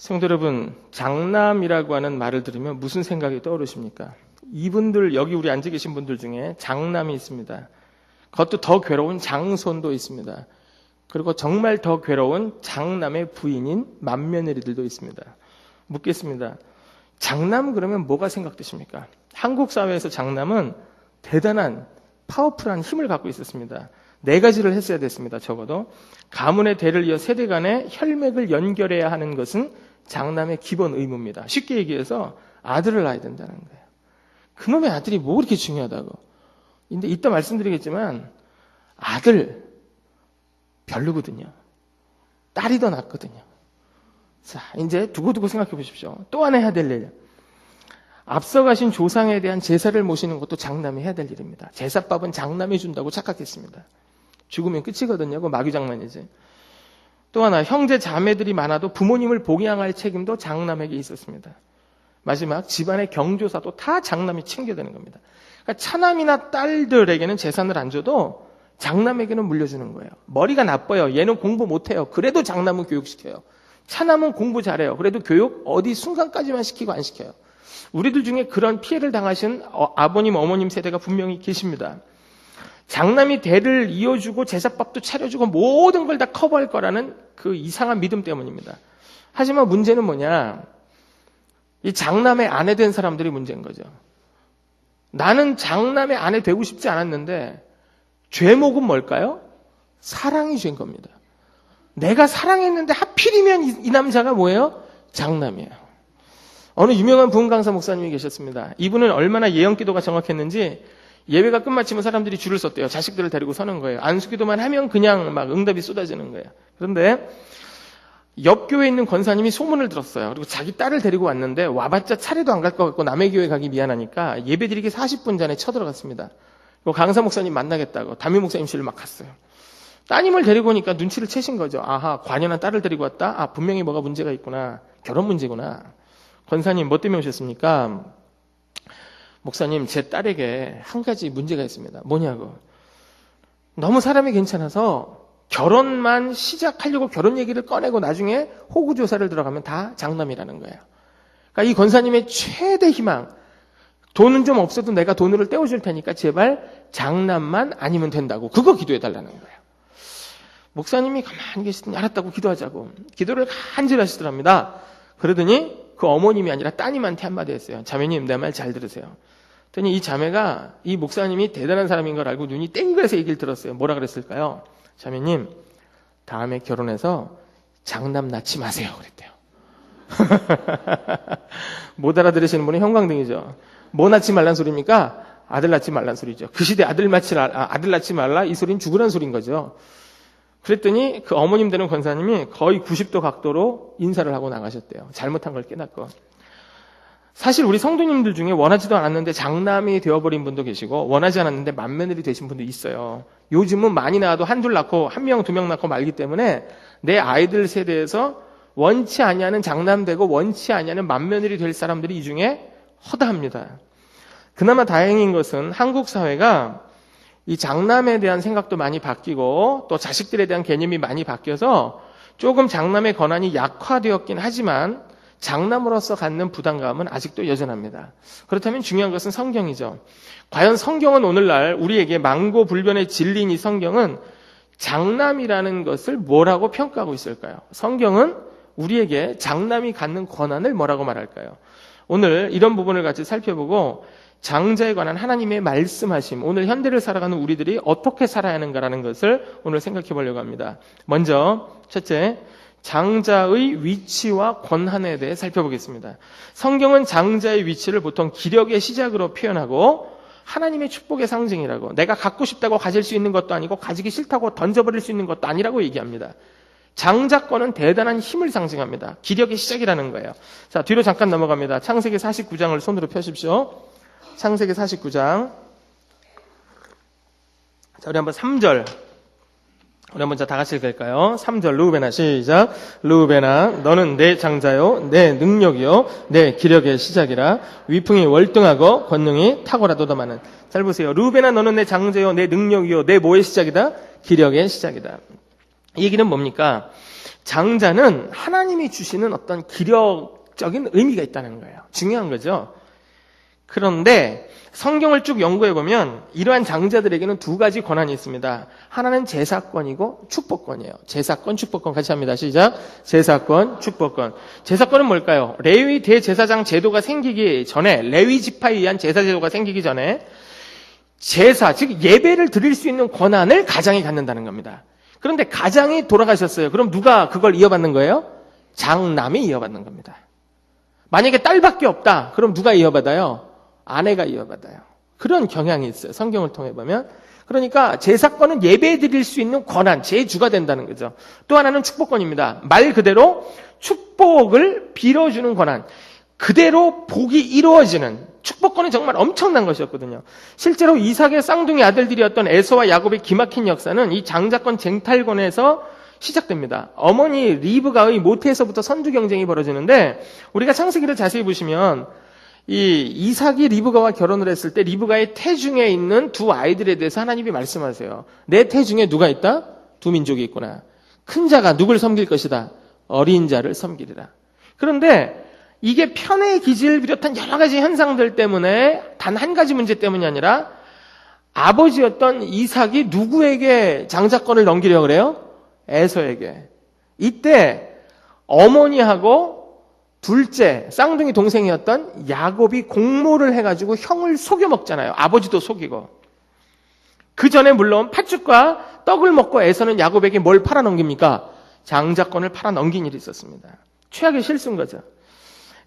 성도 여러분, 장남이라고 하는 말을 들으면 무슨 생각이 떠오르십니까? 이분들, 여기 우리 앉아 계신 분들 중에 장남이 있습니다. 그것도 더 괴로운 장손도 있습니다. 그리고 정말 더 괴로운 장남의 부인인 맏며느리들도 있습니다. 묻겠습니다. 장남 그러면 뭐가 생각되십니까? 한국 사회에서 장남은 대단한 파워풀한 힘을 갖고 있었습니다. 4가지를 했어야 됐습니다. 적어도 가문의 대를 이어 세대 간의 혈맥을 연결해야 하는 것은 장남의 기본 의무입니다. 쉽게 얘기해서 아들을 낳아야 된다는 거예요. 그놈의 아들이 뭐 그렇게 중요하다고. 근데 이따 말씀드리겠지만 아들 별로거든요. 딸이 더 낫거든요. 자, 이제 두고두고 생각해 보십시오. 또 하나 해야 될 일. 앞서가신 조상에 대한 제사를 모시는 것도 장남이 해야 될 일입니다. 제사밥은 장남이 준다고 착각했습니다. 죽으면 끝이거든요. 그거 마귀장난이지. 또 하나, 형제 자매들이 많아도 부모님을 봉양할 책임도 장남에게 있었습니다. 마지막, 집안의 경조사도 다 장남이 챙겨야 되는 겁니다. 그러니까 차남이나 딸들에게는 재산을 안 줘도 장남에게는 물려주는 거예요. 머리가 나빠요. 얘는 공부 못해요. 그래도 장남은 교육시켜요. 차남은 공부 잘해요. 그래도 교육 어디 순간까지만 시키고 안 시켜요. 우리들 중에 그런 피해를 당하신 아버님, 어머님 세대가 분명히 계십니다. 장남이 대를 이어주고 제사밥도 차려주고 모든 걸 다 커버할 거라는 그 이상한 믿음 때문입니다. 하지만 문제는 뭐냐? 이 장남의 아내 된 사람들이 문제인 거죠. 나는 장남의 아내 되고 싶지 않았는데 죄목은 뭘까요? 사랑이 죄인 겁니다. 내가 사랑했는데 하필이면 이 남자가 뭐예요? 장남이에요. 어느 유명한 부흥 강사 목사님이 계셨습니다. 이분은 얼마나 예언 기도가 정확했는지 예배가 끝마치면 사람들이 줄을 섰대요. 자식들을 데리고 서는 거예요. 안수기도만 하면 그냥 막 응답이 쏟아지는 거예요. 그런데 옆 교회에 있는 권사님이 소문을 들었어요. 그리고 자기 딸을 데리고 왔는데 와봤자 차례도 안 갈 것 같고 남의 교회 가기 미안하니까 예배드리기 40분 전에 쳐들어갔습니다. 그리고 강사 목사님 만나겠다고 담임 목사님실을 막 갔어요. 따님을 데리고 오니까 눈치를 채신 거죠. 아하, 관연한 딸을 데리고 왔다? 아, 분명히 뭐가 문제가 있구나. 결혼 문제구나. 권사님, 뭐 때문에 오셨습니까? 목사님, 제 딸에게 한 가지 문제가 있습니다. 뭐냐고. 너무 사람이 괜찮아서 결혼만 시작하려고 결혼 얘기를 꺼내고 나중에 호구조사를 들어가면 다 장남이라는 거예요. 그러니까 이 권사님의 최대 희망, 돈은 좀 없어도 내가 돈을 떼어줄 테니까 제발 장남만 아니면 된다고. 그거 기도해달라는 거예요. 목사님이 가만히 계시더니 알았다고 기도하자고. 기도를 간절히 하시더랍니다. 그러더니 그 어머님이 아니라 따님한테 한마디 했어요. 자매님, 내 말 잘 들으세요. 그랬더니 이 자매가 이 목사님이 대단한 사람인 걸 알고 눈이 땡그래서 얘기를 들었어요. 뭐라 그랬을까요? 자매님, 다음에 결혼해서 장남 낳지 마세요. 그랬대요. 못 알아들으시는 분은 형광등이죠. 뭐 낳지 말란 소리입니까? 아들 낳지 말란 소리죠. 그 시대 아들 낳지 말라 이 소리는 죽으란 소리인 거죠. 그랬더니 그 어머님 되는 권사님이 거의 90도 각도로 인사를 하고 나가셨대요. 잘못한 걸 깨닫고. 사실 우리 성도님들 중에 원하지도 않았는데 장남이 되어버린 분도 계시고 원하지 않았는데 맏며느리 되신 분도 있어요. 요즘은 많이 낳아도 한둘 낳고 1명, 2명 낳고 말기 때문에 내 아이들 세대에서 원치 아니하는 장남 되고 원치 아니하는 맏며느리 될 사람들이 이 중에 허다합니다. 그나마 다행인 것은 한국 사회가 이 장남에 대한 생각도 많이 바뀌고 또 자식들에 대한 개념이 많이 바뀌어서 조금 장남의 권한이 약화되었긴 하지만 장남으로서 갖는 부담감은 아직도 여전합니다. 그렇다면 중요한 것은 성경이죠. 과연 성경은 오늘날 우리에게 망고불변의 진리인 이 성경은 장남이라는 것을 뭐라고 평가하고 있을까요? 성경은 우리에게 장남이 갖는 권한을 뭐라고 말할까요? 오늘 이런 부분을 같이 살펴보고 장자에 관한 하나님의 말씀하심, 오늘 현대를 살아가는 우리들이 어떻게 살아야 하는가라는 것을 오늘 생각해 보려고 합니다. 먼저 첫째, 장자의 위치와 권한에 대해 살펴보겠습니다. 성경은 장자의 위치를 보통 기력의 시작으로 표현하고 하나님의 축복의 상징이라고, 내가 갖고 싶다고 가질 수 있는 것도 아니고 가지기 싫다고 던져버릴 수 있는 것도 아니라고 얘기합니다. 장자권은 대단한 힘을 상징합니다. 기력의 시작이라는 거예요. 자, 뒤로 잠깐 넘어갑니다. 창세기 49장을 손으로 펴십시오. 창세기 49장. 자, 우리 한번 3절. 우리 한번 다 같이 읽을까요? 3절, 루벤아, 시작. 루벤아, 너는 내 장자요, 내 능력이요, 내 기력의 시작이라. 위풍이 월등하고 권능이 탁월하도다 마는. 잘 보세요. 루벤아, 너는 내 장자요, 내 능력이요, 내 뭐의 시작이다? 기력의 시작이다. 이 얘기는 뭡니까? 장자는 하나님이 주시는 어떤 기력적인 의미가 있다는 거예요. 중요한 거죠. 그런데 성경을 쭉 연구해 보면 이러한 장자들에게는 두 가지 권한이 있습니다. 하나는 제사권이고 축복권이에요. 제사권, 축복권 같이 합니다. 시작. 제사권, 축복권. 제사권은 뭘까요? 레위 대제사장 제도가 생기기 전에, 레위 지파에 의한 제사 제도가 생기기 전에 제사, 즉 예배를 드릴 수 있는 권한을 가장이 갖는다는 겁니다. 그런데 가장이 돌아가셨어요. 그럼 누가 그걸 이어받는 거예요? 장남이 이어받는 겁니다. 만약에 딸밖에 없다. 그럼 누가 이어받아요? 아내가 이어받아요. 그런 경향이 있어요. 성경을 통해 보면. 그러니까 제사권은 예배 드릴 수 있는 권한, 제주가 된다는 거죠. 또 하나는 축복권입니다. 말 그대로 축복을 빌어주는 권한. 그대로 복이 이루어지는 축복권은 정말 엄청난 것이었거든요. 실제로 이삭의 쌍둥이 아들들이었던 에서와 야곱의 기막힌 역사는 이 장자권 쟁탈권에서 시작됩니다. 어머니 리브가의 모태에서부터 선두 경쟁이 벌어지는데 우리가 창세기를 자세히 보시면 이 이삭이 리브가와 결혼을 했을 때 리브가의 태중에 있는 두 아이들에 대해서 하나님이 말씀하세요. 내 태중에 누가 있다? 두 민족이 있구나. 큰 자가 누굴 섬길 것이다? 어린 자를 섬기리라. 그런데 이게 편의 기질을 비롯한 여러 가지 현상들 때문에 단 한 가지 문제 때문이 아니라 아버지였던 이삭이 누구에게 장자권을 넘기려고 그래요? 에서에게. 이때 어머니하고 둘째, 쌍둥이 동생이었던 야곱이 공모를 해가지고 형을 속여 먹잖아요. 아버지도 속이고. 그 전에 물론 팥죽과 떡을 먹고 에서는 야곱에게 뭘 팔아넘깁니까? 장자권을 팔아넘긴 일이 있었습니다. 최악의 실수인 거죠.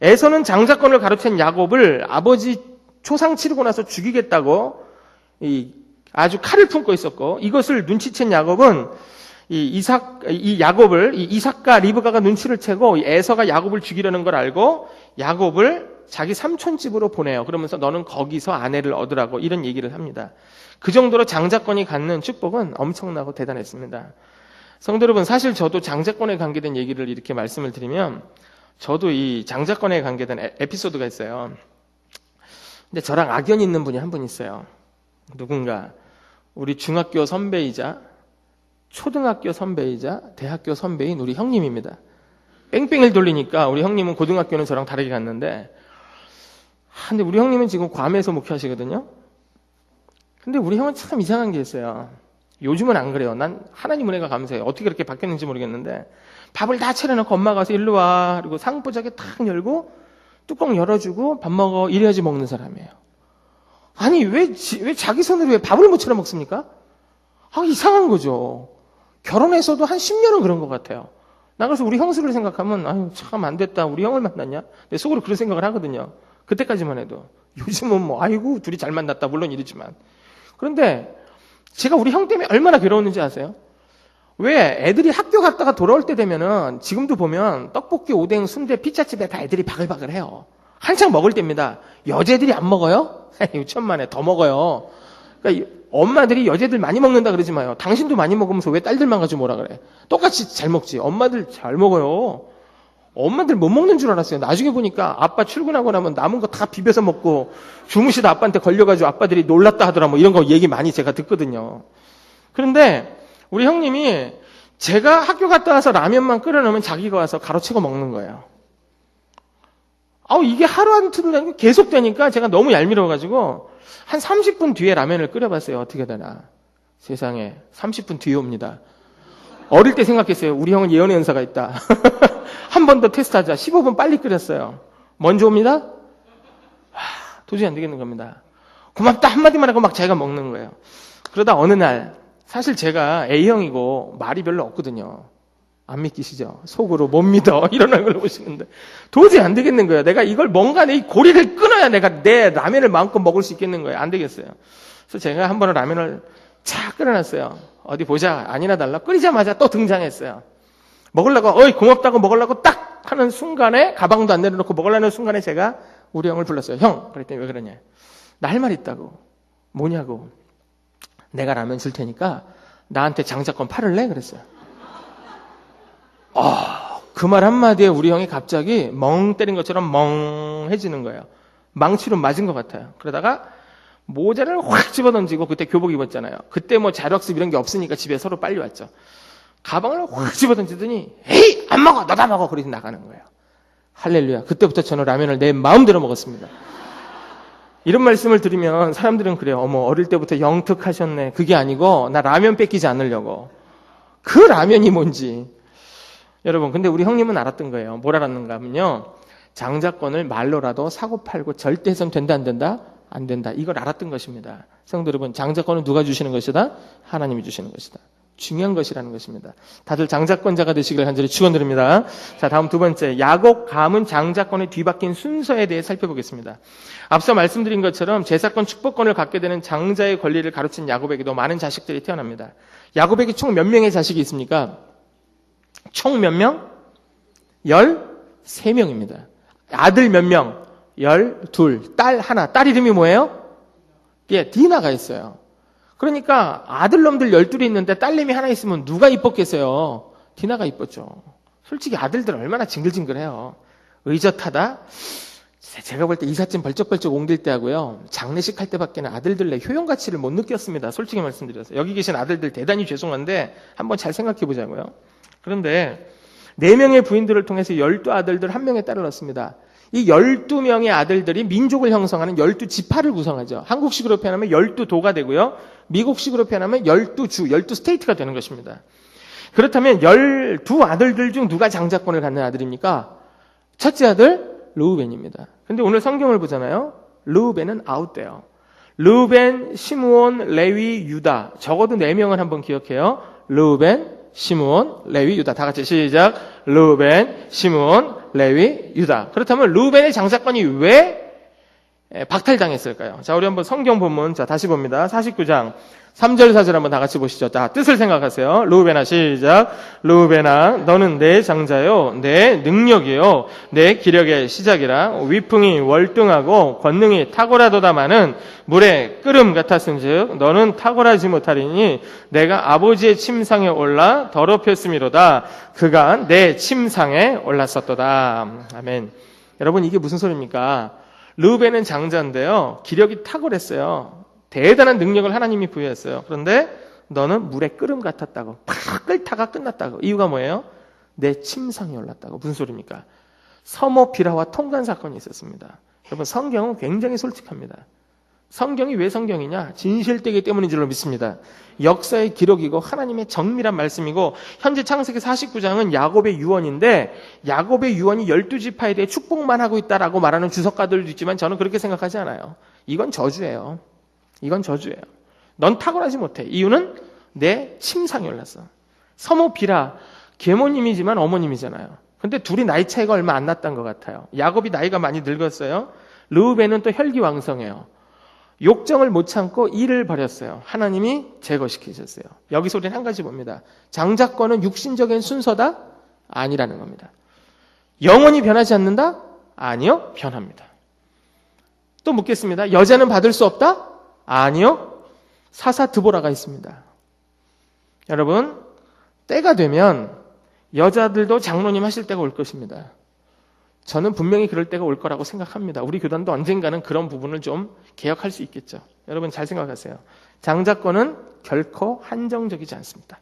에서는 장자권을 가로챈 야곱을 아버지 초상 치르고 나서 죽이겠다고 아주 칼을 품고 있었고, 이것을 눈치챈 야곱은 이삭과 리브가가 눈치를 채고 에서가 야곱을 죽이려는 걸 알고 야곱을 자기 삼촌 집으로 보내요. 그러면서 너는 거기서 아내를 얻으라고 이런 얘기를 합니다. 그 정도로 장자권이 갖는 축복은 엄청나고 대단했습니다. 성도 여러분, 사실 저도 장자권에 관계된 얘기를 이렇게 말씀을 드리면 저도 이 장자권에 관계된 에피소드가 있어요. 근데 저랑 악연이 있는 분이 한 분 있어요. 누군가 우리 중학교 선배이자 초등학교 선배이자 대학교 선배인 우리 형님입니다. 뺑뺑이를 돌리니까 우리 형님은 고등학교는 저랑 다르게 갔는데 근데 우리 형님은 지금 괌에서 목회하시거든요. 근데 우리 형은 참 이상한 게 있어요. 요즘은 안 그래요. 난 하나님 은혜가 감사해요. 어떻게 그렇게 바뀌었는지 모르겠는데 밥을 다 차려놓고 엄마가 와서 일로 와. 그리고 상부자기 탁 열고 뚜껑 열어주고 밥 먹어. 이래야지 먹는 사람이에요. 아니 왜 자기 손으로 왜 밥을 못 차려 먹습니까? 이상한 거죠. 결혼해서도 한 10년은 그런 것 같아요. 나 그래서 우리 형수를 생각하면 아유 참 안 됐다. 우리 형을 만났냐? 내 속으로 그런 생각을 하거든요. 그때까지만 해도. 요즘은 뭐 아이고 둘이 잘 만났다. 물론 이러지만. 그런데 제가 우리 형 때문에 얼마나 괴로웠는지 아세요? 왜 애들이 학교 갔다가 돌아올 때 되면은 지금도 보면 떡볶이, 오뎅, 순대, 피자집에 다 애들이 바글바글해요. 한창 먹을 때입니다. 여자애들이 안 먹어요? 천만에 더 먹어요. 그러니까 엄마들이 여자애들 많이 먹는다 그러지 마요. 당신도 많이 먹으면서 왜 딸들만 가지고 뭐라 그래? 똑같이 잘 먹지. 엄마들 잘 먹어요. 엄마들 못 먹는 줄 알았어요. 나중에 보니까 아빠 출근하고 나면 남은 거 다 비벼서 먹고 주무시다 아빠한테 걸려가지고 아빠들이 놀랐다 하더라 뭐 이런 거 얘기 많이 제가 듣거든요. 그런데 우리 형님이 제가 학교 갔다 와서 라면만 끓여놓으면 자기가 와서 가로채고 먹는 거예요. 이게 하루 한 틀 계속 되니까 제가 너무 얄미워가지고 한 30분 뒤에 라면을 끓여봤어요. 어떻게 되나. 세상에 30분 뒤에 옵니다. 어릴 때 생각했어요. 우리 형은 예언의 은사가 있다. 한 번 더 테스트하자. 15분 빨리 끓였어요. 먼저 옵니다. 도저히 안 되겠는 겁니다. 고맙다 한마디만 하고 막 자기가 먹는 거예요. 그러다 어느 날 사실 제가 A형이고 말이 별로 없거든요. 안 믿기시죠? 속으로 못 믿어. 이런 얼굴로 보시는데 도저히 안 되겠는 거예요. 내가 이걸 뭔가 내 고리를 끊어야 내가 내 라면을 마음껏 먹을 수 있겠는 거예요. 안 되겠어요. 그래서 제가 한 번은 라면을 착 끓여놨어요. 어디 보자. 아니나 달라. 끓이자마자 또 등장했어요. 먹으려고 고맙다고 먹으려고 딱 하는 순간에 가방도 안 내려놓고 먹으려는 순간에 제가 우리 형을 불렀어요. 형. 그랬더니 왜 그러냐. 나 할 말 있다고. 뭐냐고. 내가 라면 줄 테니까 나한테 장자권 팔을래? 그랬어요. 그 말 한마디에 우리 형이 갑자기 멍 때린 것처럼 멍해지는 거예요. 망치로 맞은 것 같아요. 그러다가 모자를 확 집어던지고 그때 교복 입었잖아요. 그때 뭐 자력습 이런 게 없으니까 집에 서로 빨리 왔죠. 가방을 확 집어던지더니 에이! 안 먹어, 너 다 먹어. 그러고 나가는 거예요. 할렐루야. 그때부터 저는 라면을 내 마음대로 먹었습니다. 이런 말씀을 들으면 사람들은 그래요. 어머, 어릴 때부터 영특하셨네. 그게 아니고 나 라면 뺏기지 않으려고. 그 라면이 뭔지. 여러분, 근데 우리 형님은 알았던 거예요. 뭘 알았는가 하면요. 장자권을 말로라도 사고 팔고 절대 해서는 된다 안 된다? 안 된다. 이걸 알았던 것입니다. 성도 여러분, 장자권은 누가 주시는 것이다? 하나님이 주시는 것이다. 중요한 것이라는 것입니다. 다들 장자권자가 되시길 간절히 축원드립니다. 자, 다음 두 번째, 야곱 감은 장자권의 뒤바뀐 순서에 대해 살펴보겠습니다. 앞서 말씀드린 것처럼 제사권 축복권을 갖게 되는 장자의 권리를 가르친 야곱에게도 많은 자식들이 태어납니다. 야곱에게 총 몇 명의 자식이 있습니까? 총 몇 명? 13명입니다. 아들 몇 명? 12, 딸 하나. 딸 이름이 뭐예요? 예, 디나가 있어요. 그러니까 아들놈들 12이 있는데 딸내미 하나 있으면 누가 이뻤겠어요? 디나가 이뻤죠. 솔직히 아들들 얼마나 징글징글해요. 의젓하다? 제가 볼 때 이삿짐 벌쩍벌쩍 옮길 때 하고요. 장례식 할 때밖에는 아들들 내 효용 가치를 못 느꼈습니다. 솔직히 말씀드려서. 여기 계신 아들들 대단히 죄송한데 한번 잘 생각해 보자고요. 그런데 4명의 부인들을 통해서 12아들들 1명의 딸을 낳습니다. 이 12명의 아들들이 민족을 형성하는 12지파를 구성하죠. 한국식으로 표현하면 12도가 되고요. 미국식으로 표현하면 12주, 12스테이트가 되는 것입니다. 그렇다면 12아들들 중 누가 장자권을 갖는 아들입니까? 첫째 아들 르우벤입니다. 근데 오늘 성경을 보잖아요. 르우벤은 아웃돼요. 르우벤, 시므온, 레위, 유다. 적어도 4명을 한번 기억해요. 르우벤, 시므온, 레위, 유다. 다 같이 시작. 르우벤, 시므온, 레위, 유다. 그렇다면 르우벤의 장자권이 왜 박탈당했을까요? 자, 우리 한번 성경 본문, 자, 다시 봅니다. 49장 3절 4절 한번 다 같이 보시죠. 자, 뜻을 생각하세요. 르우벤아 시작. 르우벤아 너는 내 장자요 내 능력이요 내 기력의 시작이라. 위풍이 월등하고 권능이 탁월하도다마는 물에 끓음 같았은즉 너는 탁월하지 못하리니 내가 아버지의 침상에 올라 더럽혔음이로다. 그가 내 침상에 올랐었도다. 아멘. 여러분, 이게 무슨 소리입니까? 르우벤은 장자인데요. 기력이 탁월했어요. 대단한 능력을 하나님이 부여했어요. 그런데 너는 물에 끓음 같았다고. 팍 끓다가 끝났다고. 이유가 뭐예요? 내 침상에 올랐다고. 무슨 소리입니까? 서모 비라와 통관 사건이 있었습니다. 여러분, 성경은 굉장히 솔직합니다. 성경이 왜 성경이냐? 진실되기 때문인 줄로 믿습니다. 역사의 기록이고 하나님의 정밀한 말씀이고 현재 창세기 49장은 야곱의 유언인데 야곱의 유언이 12지파에 대해 축복만 하고 있다라고 말하는 주석가들도 있지만 저는 그렇게 생각하지 않아요. 이건 저주예요. 이건 저주예요. 넌 탁월하지 못해. 이유는 내 침상에 올랐어. 서모 비라 계모님이지만 어머님이잖아요. 근데 둘이 나이 차이가 얼마 안 났던 것 같아요. 야곱이 나이가 많이 늙었어요. 르우벤은 또 혈기왕성해요. 욕정을 못 참고 일을 벌였어요. 하나님이 제거시키셨어요. 여기서 우리는 한 가지 봅니다. 장자권은 육신적인 순서다? 아니라는 겁니다. 영원히 변하지 않는다? 아니요, 변합니다. 또 묻겠습니다. 여자는 받을 수 없다? 아니요, 사사드보라가 있습니다. 여러분, 때가 되면 여자들도 장로님 하실 때가 올 것입니다. 저는 분명히 그럴 때가 올 거라고 생각합니다. 우리 교단도 언젠가는 그런 부분을 좀 개혁할 수 있겠죠. 여러분 잘 생각하세요. 장자권은 결코 한정적이지 않습니다.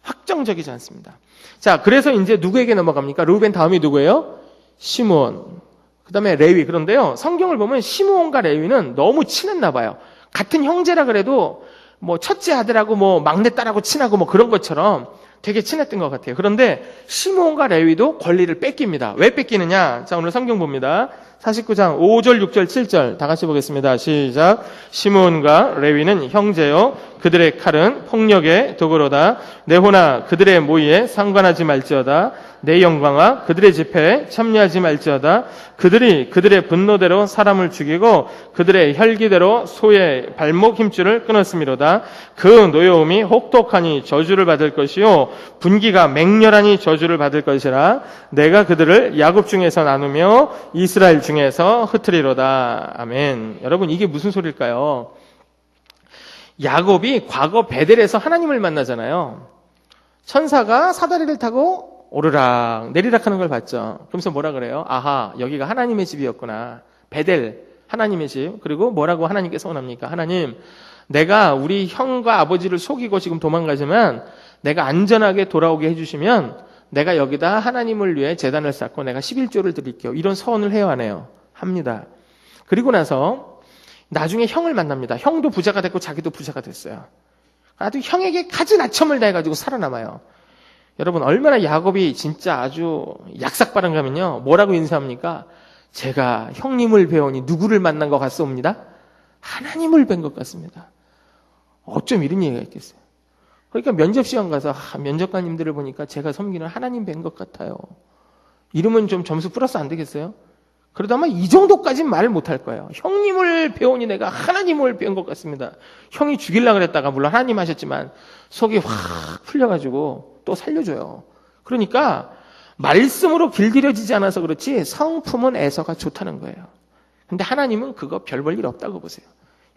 확정적이지 않습니다. 자, 그래서 이제 누구에게 넘어갑니까? 르우벤 다음이 누구예요? 시므온. 그 다음에 레위. 그런데요, 성경을 보면 시므온과 레위는 너무 친했나 봐요. 같은 형제라 그래도 뭐 첫째 아들하고 뭐 막내 딸하고 친하고 뭐 그런 것처럼 되게 친했던 것 같아요. 그런데 시므온과 레위도 권리를 뺏깁니다. 왜 뺏기느냐? 자, 오늘 성경 봅니다. 49장 5절, 6절, 7절 다 같이 보겠습니다. 시작. 시므온과 레위는 형제요 그들의 칼은 폭력의 도구로다. 내 호나 그들의 모의에 상관하지 말지어다. 내 영광아 그들의 집회에 참여하지 말지어다. 그들이 그들의 분노대로 사람을 죽이고 그들의 혈기대로 소의 발목 힘줄을 끊었음이로다. 그 노여움이 혹독하니 저주를 받을 것이요 분기가 맹렬하니 저주를 받을 것이라. 내가 그들을 야곱 중에서 나누며 이스라엘 중에서 흩으리로다. 아멘. 여러분, 이게 무슨 소리일까요? 야곱이 과거 베델에서 하나님을 만나잖아요. 천사가 사다리를 타고 오르락 내리락 하는 걸 봤죠. 그러면서 뭐라 그래요? 아하, 여기가 하나님의 집이었구나. 베델, 하나님의 집. 그리고 뭐라고 하나님께서 원합니까? 하나님, 내가 우리 형과 아버지를 속이고 지금 도망가지만 내가 안전하게 돌아오게 해주시면 내가 여기다 하나님을 위해 제단을 쌓고 내가 11조를 드릴게요. 이런 서원을 해요, 안 해요? 합니다. 그리고 나서 나중에 형을 만납니다. 형도 부자가 됐고 자기도 부자가 됐어요. 아주 형에게 가진 아첨을 다해가지고 살아남아요. 여러분, 얼마나 야곱이 진짜 아주 약삭빠른가면요. 뭐라고 인사합니까? 제가 형님을 배우니 누구를 만난 것 같습니다? 하나님을 뵌 것 같습니다. 어쩜 이런 얘기가 있겠어요? 그러니까 면접시험 가서 면접관님들을 보니까 제가 섬기는 하나님 뵌 것 같아요. 이러면 좀 점수 플러스 안 되겠어요? 그래도 아마 이 정도까지는 말을 못할 거예요. 형님을 배우니 내가 하나님을 뵌 것 같습니다. 형이 죽이려고 그랬다가 물론 하나님 하셨지만 속이 확 풀려가지고 또 살려줘요. 그러니까 말씀으로 길들여지지 않아서 그렇지 성품은 애서가 좋다는 거예요. 근데 하나님은 그거 별 볼 일 없다고 보세요.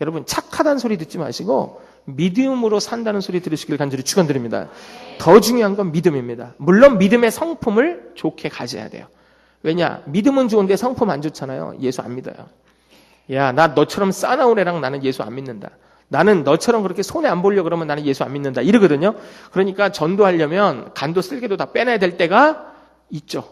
여러분, 착하다는 소리 듣지 마시고 믿음으로 산다는 소리 들으시길 간절히 축원드립니다. 더 중요한 건 믿음입니다. 물론 믿음의 성품을 좋게 가져야 돼요. 왜냐? 믿음은 좋은데 성품 안 좋잖아요. 예수 안 믿어요. 야, 나 너처럼 싸나운 애랑 나는 예수 안 믿는다. 나는 너처럼 그렇게 손해 안 보려고 그러면 나는 예수 안 믿는다. 이러거든요. 그러니까 전도하려면 간도 쓸개도 다 빼내야 될 때가 있죠.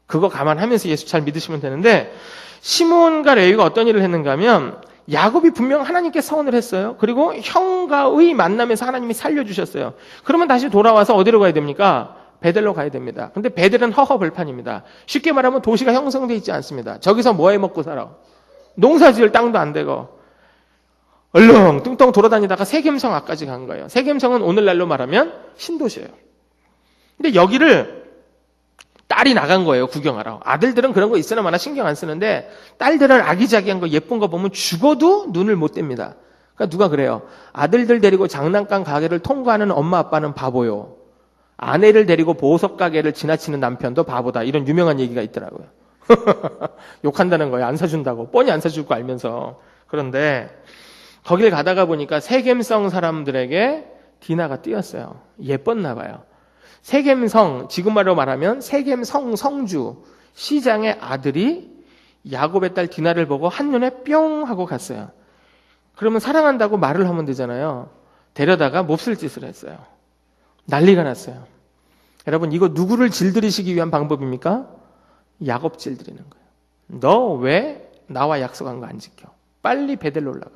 그거 감안하면서 예수 잘 믿으시면 되는데, 시몬과 레위가 어떤 일을 했는가 하면 야곱이 분명 하나님께 서원을 했어요. 그리고 형과의 만남에서 하나님이 살려주셨어요. 그러면 다시 돌아와서 어디로 가야 됩니까? 베델로 가야 됩니다. 근데 베델은 허허벌판입니다. 쉽게 말하면 도시가 형성되어 있지 않습니다. 저기서 뭐 해 먹고 살아? 농사 지을 땅도 안 되고 얼렁 뚱뚱 돌아다니다가 세겜성 앞까지 간 거예요. 세겜성은 오늘날로 말하면 신도시예요. 근데 여기를 딸이 나간 거예요, 구경하러. 아들들은 그런 거 있으나 마나 신경 안 쓰는데 딸들은 아기자기한 거 예쁜 거 보면 죽어도 눈을 못 뗍니다. 그러니까 누가 그래요? 아들들 데리고 장난감 가게를 통과하는 엄마 아빠는 바보요. 아내를 데리고 보석 가게를 지나치는 남편도 바보다. 이런 유명한 얘기가 있더라고요. 욕한다는 거예요. 안 사준다고. 뻔히 안 사줄 거 알면서. 그런데 거길 가다가 보니까 세겜성 사람들에게 디나가 띄었어요. 예뻤나 봐요. 세겜성, 지금 말로 말하면 세겜성 성주 시장의 아들이 야곱의 딸 디나를 보고 한눈에 뿅 하고 갔어요. 그러면 사랑한다고 말을 하면 되잖아요. 데려다가 몹쓸 짓을 했어요. 난리가 났어요. 여러분, 이거 누구를 질들이시기 위한 방법입니까? 야곱 질들이는 거예요. 너 왜 나와 약속한 거 안 지켜? 빨리 베델로 올라가.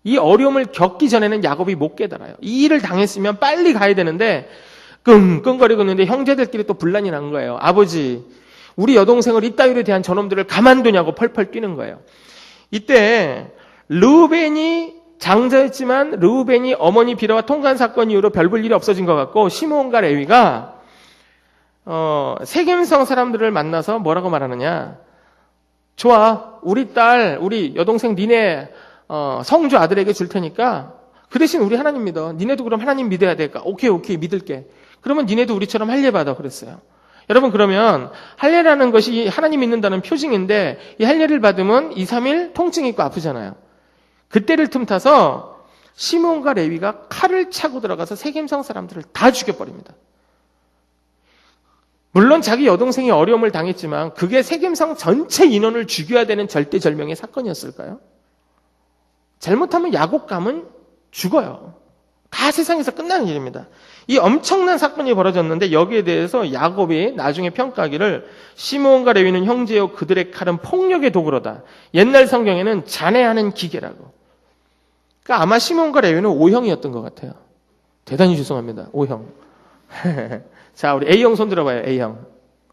이 어려움을 겪기 전에는 야곱이 못 깨달아요. 이 일을 당했으면 빨리 가야 되는데 끙끙거리고 있는데 형제들끼리 또 분란이 난 거예요. 아버지, 우리 여동생을 이따위로 대한 저놈들을 가만두냐고 펄펄 뛰는 거예요. 이때 르우벤이 장자였지만 르우벤이 어머니 비라와 통간 사건 이후로 별 볼 일이 없어진 것 같고 시므온과 레위가 세겜성 사람들을 만나서 뭐라고 말하느냐. 좋아, 우리 딸, 우리 여동생 니네 성주 아들에게 줄 테니까 그 대신 우리 하나님 믿어. 니네도 그럼 하나님 믿어야 될까? 오케이 믿을게. 그러면 니네도 우리처럼 할례 받아 그랬어요. 여러분, 그러면 할례라는 것이 하나님 믿는다는 표징인데 이 할례를 받으면 2, 3일 통증이 있고 아프잖아요. 그때를 틈타서 시므온과 레위가 칼을 차고 들어가서 세겜성 사람들을 다 죽여버립니다. 물론 자기 여동생이 어려움을 당했지만 그게 세겜성 전체 인원을 죽여야 되는 절대절명의 사건이었을까요? 잘못하면 야곱 가문 죽어요. 다 세상에서 끝나는 일입니다. 이 엄청난 사건이 벌어졌는데 여기에 대해서 야곱이 나중에 평가하기를 시므온과 레위는 형제요 그들의 칼은 폭력의 도구로다. 옛날 성경에는 잔해하는 기계라고. 그러니까 아마 시므온과 레위는 O형이었던 것 같아요. 대단히 죄송합니다. O형. 자, 우리 A형 손 들어봐요. A형.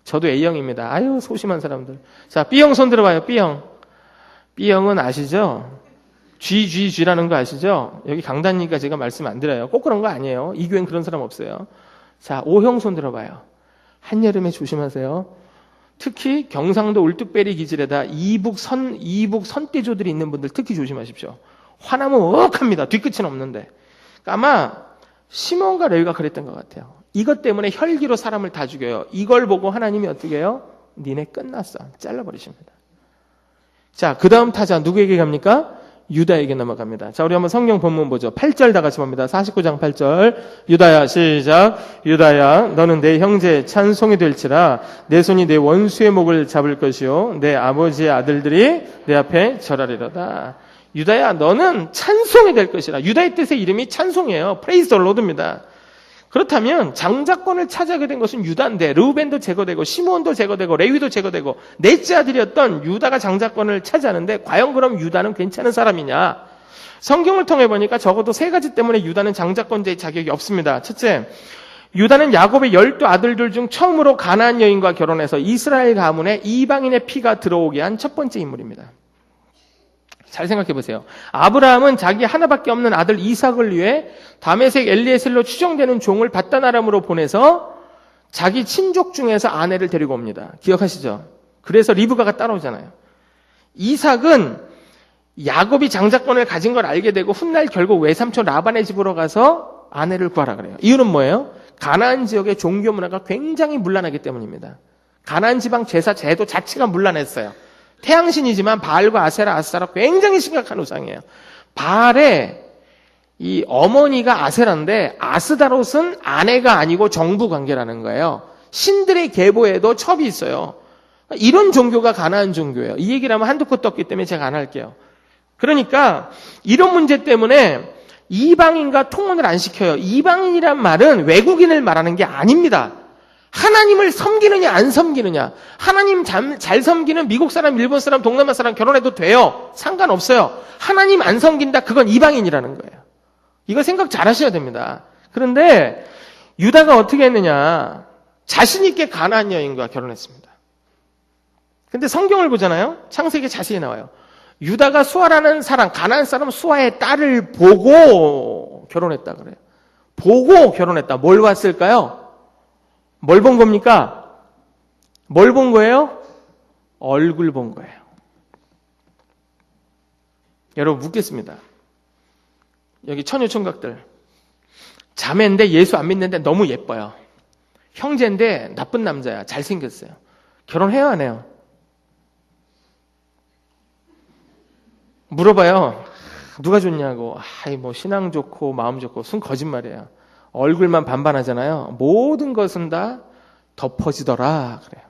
저도 A형입니다. 아유, 소심한 사람들. 자, B형 손 들어봐요. B형. B형은 아시죠? GGG라는 거 아시죠? 여기 강단이니까 제가 말씀 안 드려요. 꼭 그런 거 아니에요. 이 교회는 그런 사람 없어요. 자, O형 손 들어봐요. 한여름에 조심하세요. 특히 경상도 울뚝배리 기질에다 이북 선대조들이 있는 분들 특히 조심하십시오. 화나면 억합니다. 뒤끝은 없는데. 그러니까 아마 시몬과 레위가 그랬던 것 같아요. 이것 때문에 혈기로 사람을 다 죽여요. 이걸 보고 하나님이 어떻게 해요? 니네 끝났어. 잘라버리십니다. 자, 그 다음 타자 누구에게 갑니까? 유다에게 넘어갑니다. 자, 우리 한번 성경 본문 보죠. 8절 다 같이 봅니다. 49장 8절. 유다야, 시작. 유다야, 너는 내 형제의 찬송이 될지라. 내 손이 내 원수의 목을 잡을 것이요 내 아버지의 아들들이 내 앞에 절하리로다. 유다야, 너는 찬송이 될 것이라. 유다의 뜻의 이름이 찬송이에요. 프레이즈 더 로드입니다. 그렇다면 장자권을 차지하게 된 것은 유다인데 르우벤도 제거되고 시므온도 제거되고 레위도 제거되고 넷째 아들이었던 유다가 장자권을 차지하는데 과연 그럼 유다는 괜찮은 사람이냐? 성경을 통해 보니까 적어도 세 가지 때문에 유다는 장자권자의 자격이 없습니다. 첫째, 유다는 야곱의 12아들들 중 처음으로 가나안 여인과 결혼해서 이스라엘 가문에 이방인의 피가 들어오게 한 첫 번째 인물입니다. 잘 생각해 보세요. 아브라함은 자기 하나밖에 없는 아들 이삭을 위해 다메섹 엘리에셀로 추정되는 종을 밧단 아람으로 보내서 자기 친족 중에서 아내를 데리고 옵니다. 기억하시죠? 그래서 리브가가 따라오잖아요. 이삭은 야곱이 장자권을 가진 걸 알게 되고 훗날 결국 외삼촌 라반의 집으로 가서 아내를 구하라 그래요. 이유는 뭐예요? 가나안 지역의 종교 문화가 굉장히 문란하기 때문입니다. 가나안 지방 제사 제도 자체가 문란했어요. 태양신이지만 바알과 아세라, 아스타라 굉장히 심각한 우상이에요. 바알의 이 어머니가 아세라인데 아스다롯은 아내가 아니고 정부 관계라는 거예요. 신들의 계보에도 첩이 있어요. 이런 종교가 가나안 종교예요. 이 얘기를 하면 한두 컷 떴기 때문에 제가 안 할게요. 그러니까 이런 문제 때문에 이방인과 통혼을 안 시켜요. 이방인이란 말은 외국인을 말하는 게 아닙니다. 하나님을 섬기느냐 안 섬기느냐. 하나님 잘 섬기는 미국 사람, 일본 사람, 동남아 사람 결혼해도 돼요. 상관없어요. 하나님 안 섬긴다. 그건 이방인이라는 거예요. 이거 생각 잘 하셔야 됩니다. 그런데 유다가 어떻게 했느냐. 자신 있게 가나안 여인과 결혼했습니다. 근데 성경을 보잖아요. 창세기에 자세히 나와요. 유다가 수아라는 사람, 가나안 사람 수아의 딸을 보고 결혼했다 그래요. 보고 결혼했다. 뭘 봤을까요? 뭘 본 겁니까? 뭘 본 거예요? 얼굴 본 거예요. 여러분 묻겠습니다. 여기 처녀총각들. 자매인데 예수 안 믿는데 너무 예뻐요. 형제인데 나쁜 남자야. 잘생겼어요. 결혼해요 안 해요? 물어봐요. 누가 좋냐고. 뭐 신앙 좋고 마음 좋고. 순 거짓말이에요. 얼굴만 반반하잖아요. 모든 것은 다 덮어지더라 그래요.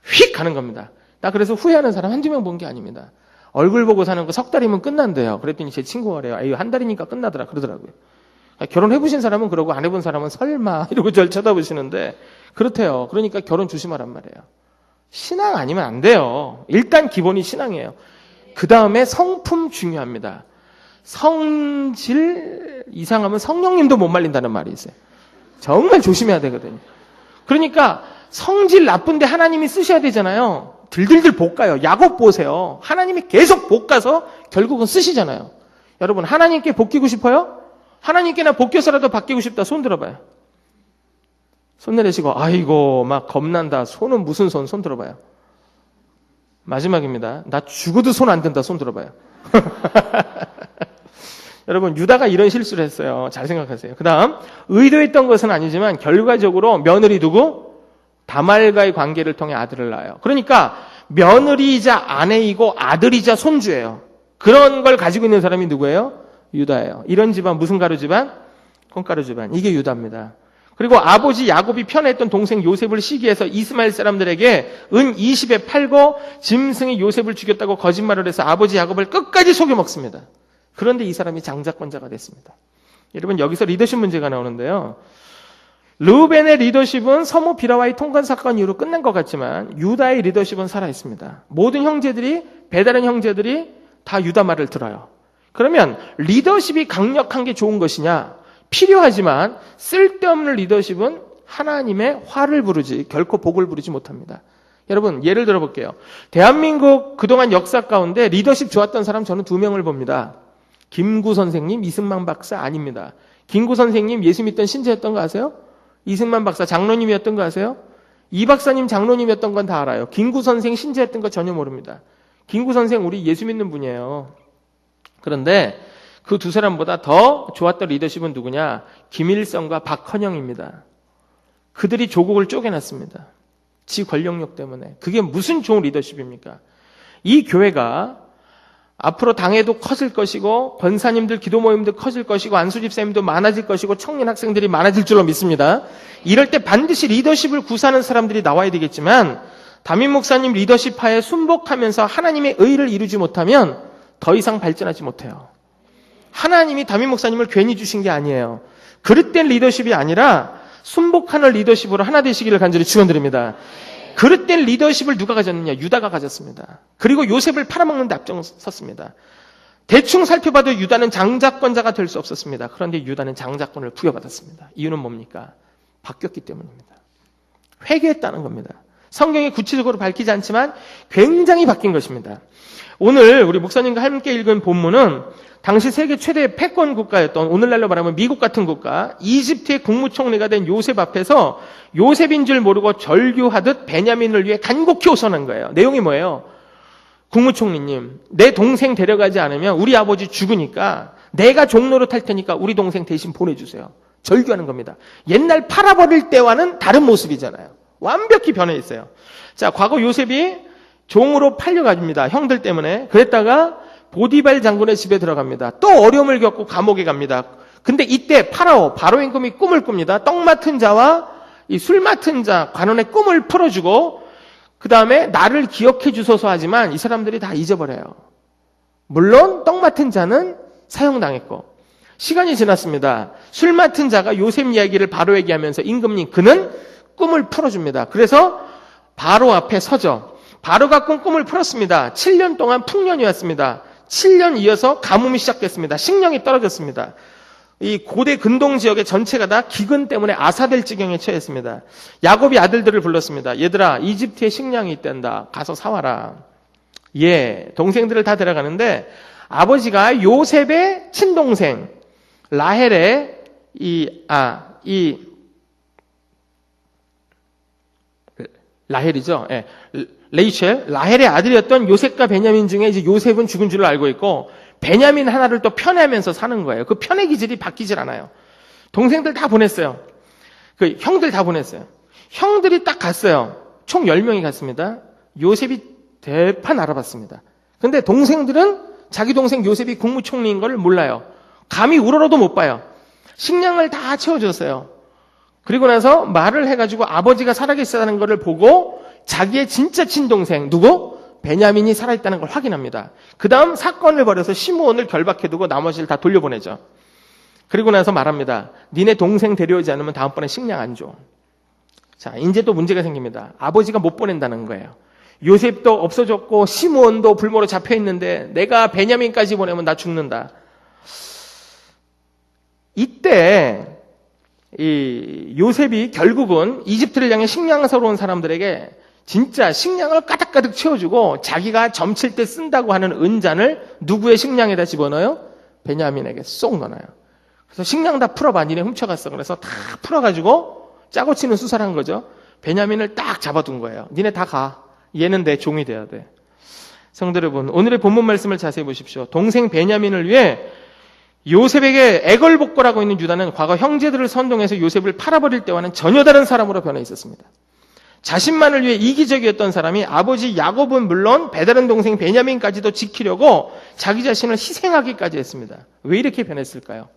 휙 가는 겁니다. 나 그래서 후회하는 사람 한두 명 본 게 아닙니다. 얼굴 보고 사는 거 석 달이면 끝난대요. 그랬더니 제 친구가 그래요. 에이, 한 달이니까 끝나더라 그러더라고요. 결혼해보신 사람은 그러고 안 해본 사람은 설마 이러고 절 쳐다보시는데 그렇대요. 그러니까 결혼 조심하란 말이에요. 신앙 아니면 안 돼요. 일단 기본이 신앙이에요. 그 다음에 성품 중요합니다. 성질 이상하면 성령님도 못 말린다는 말이 있어요. 정말 조심해야 되거든요. 그러니까 성질 나쁜데 하나님이 쓰셔야 되잖아요. 들들들 볶아요. 야곱 보세요. 하나님이 계속 볶아서 결국은 쓰시잖아요. 여러분 하나님께 볶이고 싶어요? 하나님께나 볶여서라도 바뀌고 싶다. 손 들어봐요. 손 내리시고 아이고 막 겁난다. 손은 무슨 손 들어봐요. 마지막입니다. 나 죽어도 손 안 든다. 손 들어봐요. 여러분 유다가 이런 실수를 했어요. 잘 생각하세요. 그 다음 의도했던 것은 아니지만 결과적으로 며느리 누구? 다말과의 관계를 통해 아들을 낳아요. 그러니까 며느리이자 아내이고 아들이자 손주예요. 그런 걸 가지고 있는 사람이 누구예요? 유다예요. 이런 집안 무슨 가루 집안? 콩가루 집안. 이게 유다입니다. 그리고 아버지 야곱이 편애했던 동생 요셉을 시기해서 이스마엘 사람들에게 은 20에 팔고 짐승이 요셉을 죽였다고 거짓말을 해서 아버지 야곱을 끝까지 속여먹습니다. 그런데 이 사람이 장자권자가 됐습니다. 여러분 여기서 리더십 문제가 나오는데요. 르우벤의 리더십은 서모 비라와의 통관 사건 이후로 끝난 것 같지만 유다의 리더십은 살아있습니다. 모든 형제들이 배다른 형제들이 다 유다 말을 들어요. 그러면 리더십이 강력한 게 좋은 것이냐? 필요하지만 쓸데없는 리더십은 하나님의 화를 부르지 결코 복을 부르지 못합니다. 여러분 예를 들어볼게요. 대한민국 그동안 역사 가운데 리더십 좋았던 사람 저는 2명을 봅니다. 김구 선생님, 이승만 박사 아닙니다. 김구 선생님 예수 믿던 신자였던 거 아세요? 이승만 박사 장로님이었던 거 아세요? 이 박사님 장로님이었던 건 다 알아요. 김구 선생 신자였던 거 전혀 모릅니다. 김구 선생 우리 예수 믿는 분이에요. 그런데 그 두 사람보다 더 좋았던 리더십은 누구냐? 김일성과 박헌영입니다. 그들이 조국을 쪼개놨습니다. 지 권력력 때문에. 그게 무슨 좋은 리더십입니까? 이 교회가 앞으로 당회도 커질 것이고 권사님들 기도 모임도 커질 것이고 안수집사님도 많아질 것이고 청년 학생들이 많아질 줄로 믿습니다. 이럴 때 반드시 리더십을 구사하는 사람들이 나와야 되겠지만 담임 목사님 리더십 하에 순복하면서 하나님의 의를 이루지 못하면 더 이상 발전하지 못해요. 하나님이 담임 목사님을 괜히 주신 게 아니에요. 그릇된 리더십이 아니라 순복하는 리더십으로 하나 되시기를 간절히 축원드립니다. 그릇된 리더십을 누가 가졌느냐? 유다가 가졌습니다. 그리고 요셉을 팔아먹는 데 앞장섰습니다. 대충 살펴봐도 유다는 장자권자가 될 수 없었습니다. 그런데 유다는 장자권을 부여받았습니다. 이유는 뭡니까? 바뀌었기 때문입니다. 회개했다는 겁니다. 성경이 구체적으로 밝히지 않지만 굉장히 바뀐 것입니다. 오늘 우리 목사님과 함께 읽은 본문은 당시 세계 최대 패권 국가였던, 오늘날로 말하면 미국 같은 국가, 이집트의 국무총리가 된 요셉 앞에서 요셉인 줄 모르고 절규하듯 베냐민을 위해 간곡히 호소한 거예요. 내용이 뭐예요? 국무총리님, 내 동생 데려가지 않으면 우리 아버지 죽으니까 내가 종로로 탈 테니까 우리 동생 대신 보내주세요. 절규하는 겁니다. 옛날 팔아버릴 때와는 다른 모습이잖아요. 완벽히 변해 있어요. 자, 과거 요셉이 종으로 팔려갑니다. 형들 때문에. 그랬다가 보디발 장군의 집에 들어갑니다. 또 어려움을 겪고 감옥에 갑니다. 근데 이때 바로 임금이 꿈을 꿉니다. 떡 맡은 자와 이 술 맡은 자 관원의 꿈을 풀어주고 그 다음에 나를 기억해 주소서 하지만 이 사람들이 다 잊어버려요. 물론 떡 맡은 자는 사형당했고 시간이 지났습니다. 술 맡은 자가 요셉 이야기를 바로에게 하면서 임금님 그는 꿈을 풀어줍니다. 그래서 바로 앞에 서죠. 바로가 꾼 꿈을 풀었습니다. 7년 동안 풍년이었습니다. 7년 이어서 가뭄이 시작됐습니다. 식량이 떨어졌습니다. 이 고대 근동 지역의 전체가 다 기근 때문에 아사될 지경에 처했습니다. 야곱이 아들들을 불렀습니다. 얘들아, 이집트에 식량이 있단다. 가서 사와라. 예, 동생들을 다 데려가는데 아버지가 요셉의 친동생 라헬의 라헬이죠. 예. 레이첼, 라헬의 아들이었던 요셉과 베냐민 중에 이제 요셉은 죽은 줄을 알고 있고 베냐민 하나를 또 편애하면서 사는 거예요. 그 편애 기질이 바뀌질 않아요. 동생들 다 보냈어요. 그 형들 다 보냈어요. 형들이 딱 갔어요. 총 10명이 갔습니다. 요셉이 대판 알아봤습니다. 근데 동생들은 자기 동생 요셉이 국무총리인 걸 몰라요. 감히 우러러도 못 봐요. 식량을 다 채워줬어요. 그리고 나서 말을 해가지고 아버지가 살아계시다는 것을 보고 자기의 진짜 친동생 누구? 베냐민이 살아있다는 걸 확인합니다. 그 다음 사건을 벌여서 시므온을 결박해두고 나머지를 다 돌려보내죠. 그리고 나서 말합니다. 니네 동생 데려오지 않으면 다음번에 식량 안 줘. 자, 이제 또 문제가 생깁니다. 아버지가 못 보낸다는 거예요. 요셉도 없어졌고 시므온도 불모로 잡혀있는데 내가 베냐민까지 보내면 나 죽는다. 이때 이 요셉이 결국은 이집트를 향해 식량을 사러 온 사람들에게 진짜 식량을 가득가득 채워주고 자기가 점칠 때 쓴다고 하는 은잔을 누구의 식량에다 집어넣어요? 베냐민에게 쏙 넣어요. 그래서 식량 다 풀어봐. 니네 훔쳐갔어. 그래서 다 풀어가지고 짜고 치는 수사를 한 거죠. 베냐민을 딱 잡아둔 거예요. 니네 다 가. 얘는 내 종이 돼야 돼. 성도 여러분, 오늘의 본문 말씀을 자세히 보십시오. 동생 베냐민을 위해 요셉에게 애걸복걸하고 있는 유다는 과거 형제들을 선동해서 요셉을 팔아버릴 때와는 전혀 다른 사람으로 변해 있었습니다. 자신만을 위해 이기적이었던 사람이 아버지 야곱은 물론 배다른 동생 베냐민까지도 지키려고 자기 자신을 희생하기까지 했습니다. 왜 이렇게 변했을까요?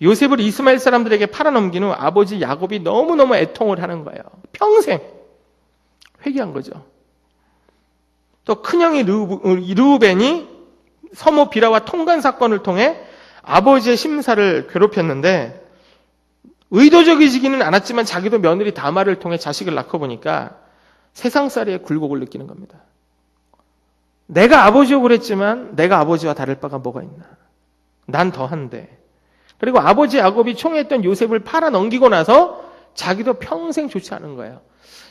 요셉을 이스마엘 사람들에게 팔아넘긴 후 아버지 야곱이 너무너무 애통을 하는 거예요. 평생 회개한 거죠. 또 큰형이 르우벤이 서모 비라와 통간 사건을 통해 아버지의 심사를 괴롭혔는데 의도적이지는 않았지만 자기도 며느리 다말을 통해 자식을 낳고 보니까 세상살이의 굴곡을 느끼는 겁니다. 내가 아버지고 그랬지만 내가 아버지와 다를 바가 뭐가 있나. 난 더한데. 그리고 아버지 야곱이 총애했던 요셉을 팔아넘기고 나서 자기도 평생 좋지 않은 거예요.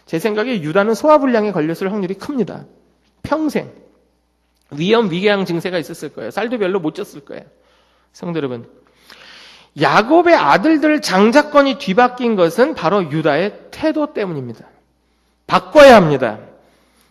제 생각에 유다는 소화불량에 걸렸을 확률이 큽니다. 평생. 위험, 위궤양 증세가 있었을 거예요. 쌀도 별로 못 쪘을 거예요. 성도 여러분, 야곱의 아들들 장자권이 뒤바뀐 것은 바로 유다의 태도 때문입니다. 바꿔야 합니다.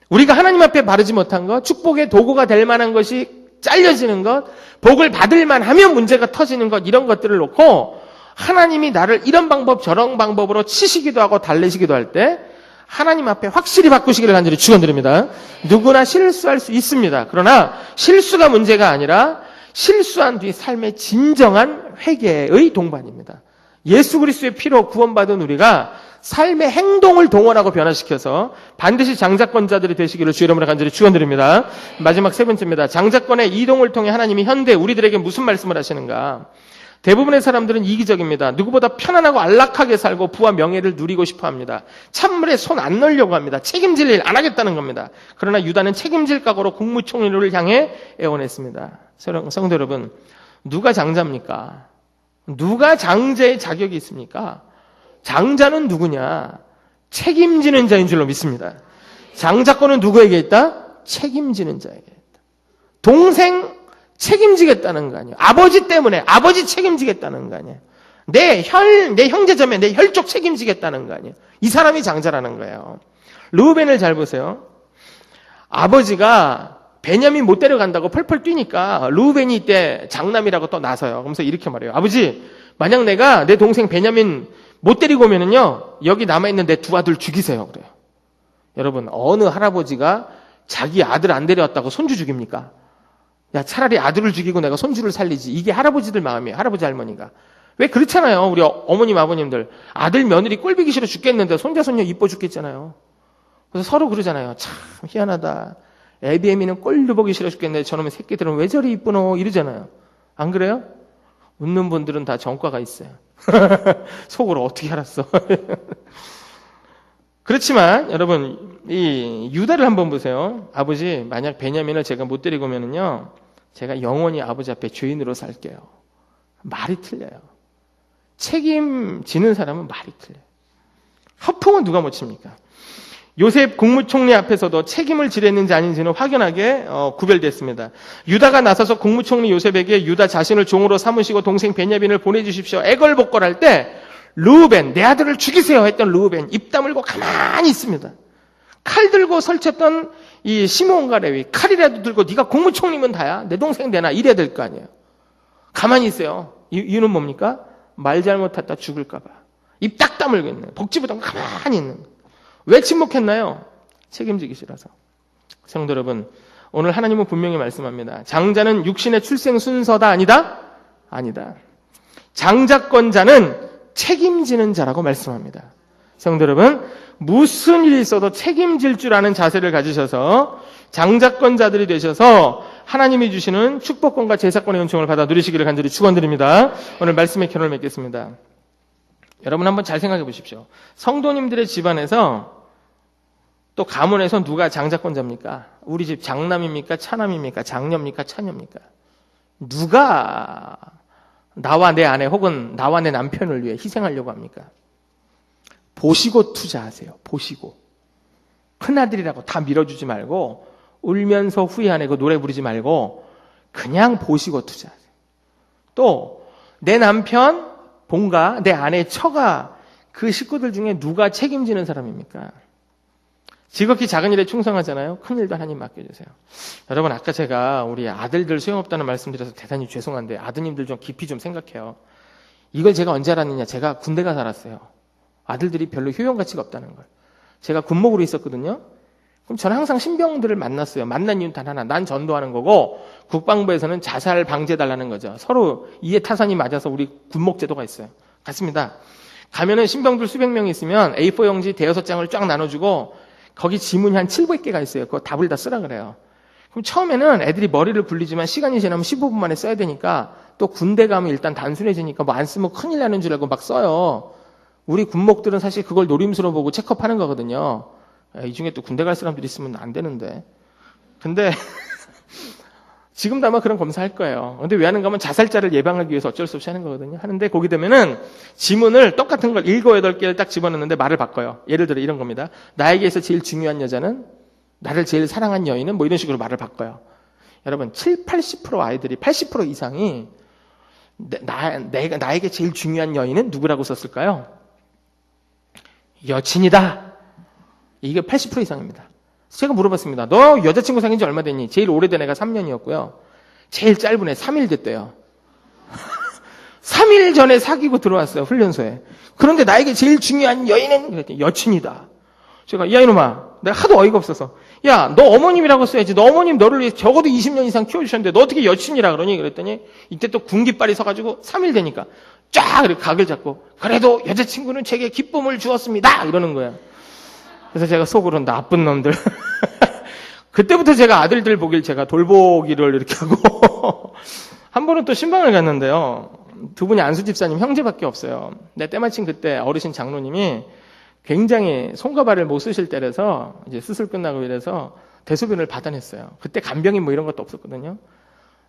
우리가 하나님 앞에 바르지 못한 것, 축복의 도구가 될 만한 것이 잘려지는 것, 복을 받을 만하면 문제가 터지는 것, 이런 것들을 놓고 하나님이 나를 이런 방법 저런 방법으로 치시기도 하고 달래시기도 할 때 하나님 앞에 확실히 바꾸시기를 간절히 축원드립니다. 누구나 실수할 수 있습니다. 그러나 실수가 문제가 아니라 실수한 뒤 삶의 진정한 회개의 동반입니다. 예수 그리스도의 피로 구원받은 우리가 삶의 행동을 동원하고 변화시켜서 반드시 장자권자들이 되시기를 주 이름으로 간절히 축원드립니다. 마지막 세 번째입니다. 장자권의 이동을 통해 하나님이 현대 우리들에게 무슨 말씀을 하시는가? 대부분의 사람들은 이기적입니다. 누구보다 편안하고 안락하게 살고 부와 명예를 누리고 싶어 합니다. 찬물에 손 안 넣으려고 합니다. 책임질 일 안 하겠다는 겁니다. 그러나 유다는 책임질 각오로 국무총리를 향해 애원했습니다. 성도 여러분, 누가 장자입니까? 누가 장자의 자격이 있습니까? 장자는 누구냐? 책임지는 자인 줄로 믿습니다. 장자권은 누구에게 있다? 책임지는 자에게 있다. 동생 책임지겠다는 거 아니에요. 아버지 때문에 아버지 책임지겠다는 거 아니에요. 내 형제자매 내 혈족 책임지겠다는 거 아니에요. 이 사람이 장자라는 거예요. 르우벤을 잘 보세요. 아버지가 베냐민 못 데려간다고 펄펄 뛰니까 르우벤이 이때 장남이라고 또 나서요. 그러면서 이렇게 말해요. 아버지, 만약 내가 내 동생 베냐민 못 데리고 오면은요, 여기 남아있는 내 두 아들 죽이세요. 그래요. 여러분, 어느 할아버지가 자기 아들 안 데려왔다고 손주 죽입니까? 야, 차라리 아들을 죽이고 내가 손주를 살리지. 이게 할아버지들 마음이에요. 할아버지 할머니가. 왜 그렇잖아요. 우리 어머님 아버님들. 아들 며느리 꼴보기 싫어 죽겠는데 손자 손녀 이뻐 죽겠잖아요. 그래서 서로 그러잖아요. 참 희한하다. 애비애미는 꼴도 보기 싫어 죽겠는데 저놈의 새끼들은 왜 저리 이쁘노 이러잖아요. 안 그래요? 웃는 분들은 다 전과가 있어요. 속으로 어떻게 알았어. 그렇지만 여러분, 이 유다를 한번 보세요. 아버지, 만약 베냐민을 제가 못 데리고 오면은요, 제가 영원히 아버지 앞에 죄인으로 살게요. 말이 틀려요. 책임지는 사람은 말이 틀려요. 허풍은 누가 못 칩니까? 요셉 국무총리 앞에서도 책임을 지랬는지 아닌지는 확연하게 구별됐습니다. 유다가 나서서 국무총리 요셉에게 유다 자신을 종으로 삼으시고 동생 베냐민을 보내주십시오. 애걸복걸할 때 르우벤, 내 아들을 죽이세요 했던 르우벤 입 다물고 가만히 있습니다. 칼 들고 설쳤던 이 시몬과 레위, 칼이라도 들고 네가 국무총리면 다야. 내 동생 되나 이래야 될 거 아니에요. 가만히 있어요. 이유는 뭡니까? 말 잘못했다 죽을까 봐. 입 딱 다물고 있는, 복지부당 가만히 있는. 왜 침묵했나요? 책임지기 싫어서. 성도 여러분, 오늘 하나님은 분명히 말씀합니다. 장자는 육신의 출생 순서다 아니다? 아니다. 장자권자는 책임지는 자라고 말씀합니다. 성도 여러분, 무슨 일이 있어도 책임질 줄 아는 자세를 가지셔서 장자권자들이 되셔서 하나님이 주시는 축복권과 제사권의 은총을 받아 누리시기를 간절히 축원드립니다. 오늘 말씀의 결론을 맺겠습니다. 여러분 한번 잘 생각해 보십시오. 성도님들의 집안에서 또 가문에서 누가 장자권자입니까? 우리 집 장남입니까? 차남입니까? 장녀입니까? 차녀입니까? 누가 나와 내 아내 혹은 나와 내 남편을 위해 희생하려고 합니까? 보시고 투자하세요. 보시고. 큰아들이라고 다 밀어주지 말고 울면서 후회하네 그 노래 부르지 말고 그냥 보시고 투자하세요. 또 내 남편, 본가, 내 아내, 처가 그 식구들 중에 누가 책임지는 사람입니까? 지극히 작은 일에 충성하잖아요. 큰 일도 하나님 맡겨주세요. 여러분, 아까 제가 우리 아들들 소용없다는 말씀드려서 대단히 죄송한데 아드님들 좀 깊이 좀 생각해요. 이걸 제가 언제 알았느냐. 제가 군대 가서 알았어요. 아들들이 별로 효용 가치가 없다는 걸. 제가 군목으로 있었거든요. 그럼 저는 항상 신병들을 만났어요. 만난 이유는 단 하나. 난 전도하는 거고 국방부에서는 자살 방지해달라는 거죠. 서로 이해 타산이 맞아서 우리 군목 제도가 있어요. 같습니다. 가면은 신병들 수백 명이 있으면 A4 용지 대여섯 장을 쫙 나눠주고 거기 지문이 한 700개가 있어요. 그거 답을 다 쓰라 그래요. 그럼 처음에는 애들이 머리를 굴리지만 시간이 지나면 15분 만에 써야 되니까 또 군대 가면 일단 단순해지니까 뭐 안 쓰면 큰일 나는 줄 알고 막 써요. 우리 군목들은 사실 그걸 노림수로 보고 체크업하는 거거든요. 이 중에 또 군대 갈 사람들이 있으면 안 되는데. 근데 지금도 아마 그런 검사할 거예요. 근데 왜 하는가 하면 자살자를 예방하기 위해서 어쩔 수 없이 하는 거거든요. 하는데 거기 되면은 지문을 똑같은 걸 7, 8개를 딱 집어넣는데 말을 바꿔요. 예를 들어 이런 겁니다. 나에게서 제일 중요한 여자는, 나를 제일 사랑한 여인은 뭐 이런 식으로 말을 바꿔요. 여러분 7, 80% 아이들이 80% 이상이 나에게 제일 중요한 여인은 누구라고 썼을까요? 여친이다. 이게 80% 이상입니다. 제가 물어봤습니다. 너 여자친구 사귄 지 얼마 됐니? 제일 오래된 애가 3년이었고요. 제일 짧은 애 3일 됐대요. 3일 전에 사귀고 들어왔어요. 훈련소에. 그런데 나에게 제일 중요한 여인은 그랬더니 여친이다. 제가 야 이놈아, 내가 하도 어이가 없어서 야 너 어머님이라고 써야지. 너 어머님 너를 위해 적어도 20년 이상 키워주셨는데 너 어떻게 여친이라 그러니? 그랬더니 이때 또 군기빨이 서가지고 3일 되니까 쫙 이렇게 각을 잡고 그래도 여자친구는 제게 기쁨을 주었습니다. 이러는 거예요. 그래서 제가 속으로 나쁜 놈들. 그때부터 제가 아들들 보길 제가 돌보기를 이렇게 하고 한 번은 또 신방을 갔는데요. 두 분이 안수 집사님 형제밖에 없어요. 근데 때마침 그때 어르신 장로님이 굉장히 손과 발을 못 쓰실 때라서 이제 수술 끝나고 이래서 대소변을 받아냈어요. 그때 간병인 뭐 이런 것도 없었거든요.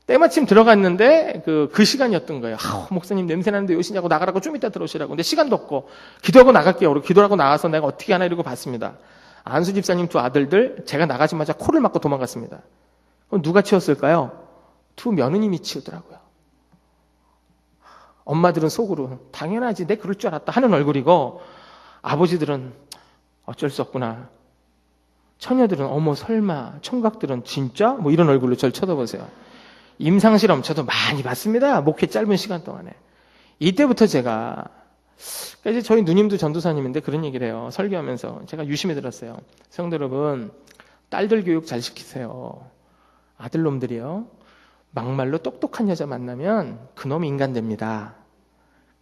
때마침 들어갔는데 그 시간이었던 거예요. 목사님 냄새 나는데 오시냐고 나가라고 좀 이따 들어오시라고. 근데 시간도 없고 기도하고 나갈게요. 그리고 기도하고 나가서 내가 어떻게 하나 이러고 봤습니다. 안수 집사님 두 아들들 제가 나가자마자 코를 막고 도망갔습니다. 그럼 누가 치웠을까요? 두 며느님이 치우더라고요. 엄마들은 속으로 당연하지 내 그럴 줄 알았다 하는 얼굴이고 아버지들은 어쩔 수 없구나. 처녀들은 어머 설마, 총각들은 진짜? 뭐 이런 얼굴로 저를 쳐다보세요. 임상실험 저도 많이 봤습니다. 목회 짧은 시간 동안에. 이때부터 제가 이제 저희 누님도 전도사님인데 그런 얘기를 해요. 설교하면서 제가 유심히 들었어요. 성도 여러분, 딸들 교육 잘 시키세요. 아들놈들이요. 막말로 똑똑한 여자 만나면 그놈 인간 됩니다.